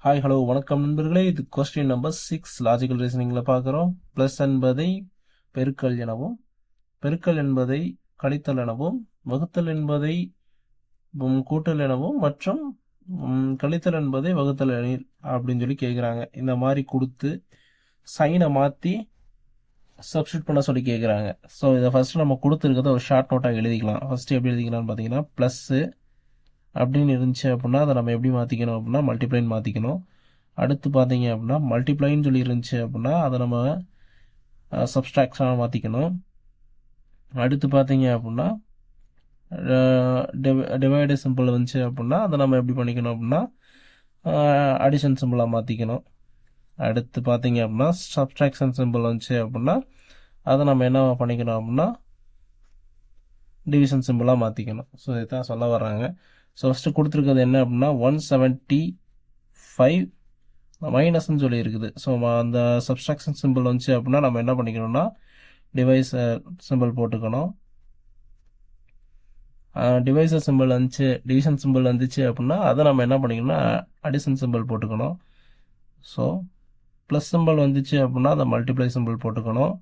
Hi hello வணக்கம் நண்பர்களே. இது கொஸ்டின் நம்பர் 6 லாஜிக்கல் ரீசனிங்கில் பார்க்குறோம். ப்ளஸ் என்பதை பெருக்கல் எனவும், பெருக்கல் என்பதை கழித்தல் எனவும், வகுத்தல் என்பதை கூட்டல் எனவும், மற்றும் கழித்தல் என்பதை வகுத்தல் எனில் அப்படின்னு சொல்லி கேட்குறாங்க. இந்த மாதிரி கொடுத்து சைனை மாற்றி சப்ஸ்டியூட் பண்ண சொல்லி கேட்குறாங்க. ஸோ இதை ஃபஸ்ட்டு நம்ம கொடுத்துருக்கிறத ஒரு ஷார்ட் நோட்டாக எழுதிக்கலாம். ஃபஸ்ட்டு எப்படி எழுதிக்கலாம்னு பார்த்தீங்கன்னா, ப்ளஸ்ஸு அப்படின்னு இருந்துச்சு அப்படின்னா அதை நம்ம எப்படி மாற்றிக்கணும் அப்படின்னா மல்டிப்ளைன்னு மாற்றிக்கணும். அடுத்து பார்த்தீங்க அப்படின்னா மல்டிப்ளைன்னு சொல்லி இருந்துச்சு அப்படின்னா அதை நம்ம சப்ஸ்ட்ராக்ஷனாக மாற்றிக்கணும். அடுத்து பார்த்தீங்க அப்படின்னா டிவைடு சிம்பிள் வந்துச்சு அப்படின்னா அதை நம்ம எப்படி பண்ணிக்கணும் அப்படின்னா அடிஷன் சிம்பிளாக மாற்றிக்கணும். அடுத்து பார்த்தீங்க அப்படின்னா சப்ஸ்ட்ராக்ஷன் சிம்பிள் வந்துச்சு அப்படின்னா அதை நம்ம என்ன பண்ணிக்கணும் அப்படின்னா டிவிஷன் சிம்பிளாக மாற்றிக்கணும். ஸோ இதுதான் சொல்ல வர்றாங்க. ஸோ ஃபஸ்ட்டு கொடுத்துருக்கிறது என்ன அப்படின்னா 175 மைனஸ்ன்னு சொல்லி இருக்குது. ஸோ அந்த சப்ஸ்ட்ராக்ஷன் சிம்பிள் வந்துச்சு அப்படின்னா நம்ம என்ன பண்ணிக்கணும்னா டிவைஸர் சிம்பிள் போட்டுக்கணும். டிவைஸர் சிம்பிள் வந்துச்சு, டிவிஷன் சிம்பிள் வந்துச்சு அப்படின்னா அதை நம்ம என்ன பண்ணிக்கணும்னா அடிஷன் சிம்பிள் போட்டுக்கணும். ஸோ ப்ளஸ் சிம்பிள் வந்துச்சு அப்படின்னா அதை மல்டிப்ளை சிம்பிள் போட்டுக்கணும்.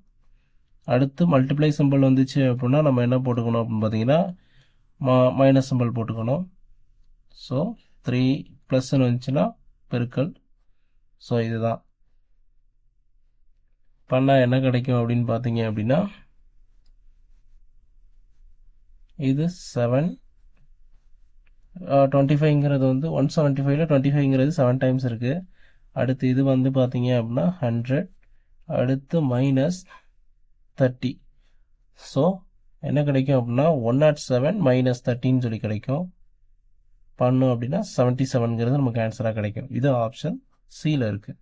அடுத்து மல்டிப்ளை சிம்பிள் வந்துச்சு அப்படின்னா நம்ம என்ன போட்டுக்கணும் அப்படின்னு பார்த்தீங்கன்னா மைனஸ் சிம்பிள் போட்டுக்கணும். ஸோ 3 ப்ளஸ்ன்னு வந்துச்சுன்னா பெருக்கல். ஸோ இதுதான் பண்ணால் என்ன கிடைக்கும் அப்படின்னு பார்த்தீங்க அப்படின்னா இது 7 25ங்கிறது வந்து 175ல் 25ங்கிறது 7 டைம்ஸ் இருக்குது. அடுத்து இது வந்து பார்த்தீங்க அப்படின்னா 100. அடுத்து மைனஸ் 30. ஸோ என்ன கிடைக்கும் அப்படின்னா 107 மைனஸ் 30ன்னு சொல்லி கிடைக்கும். பண்ணோம் அப்படின்னா 77ங்கிறது நமக்கு ஆன்சராக கிடைக்கும். இது ஆப்ஷன் சியில் இருக்குது.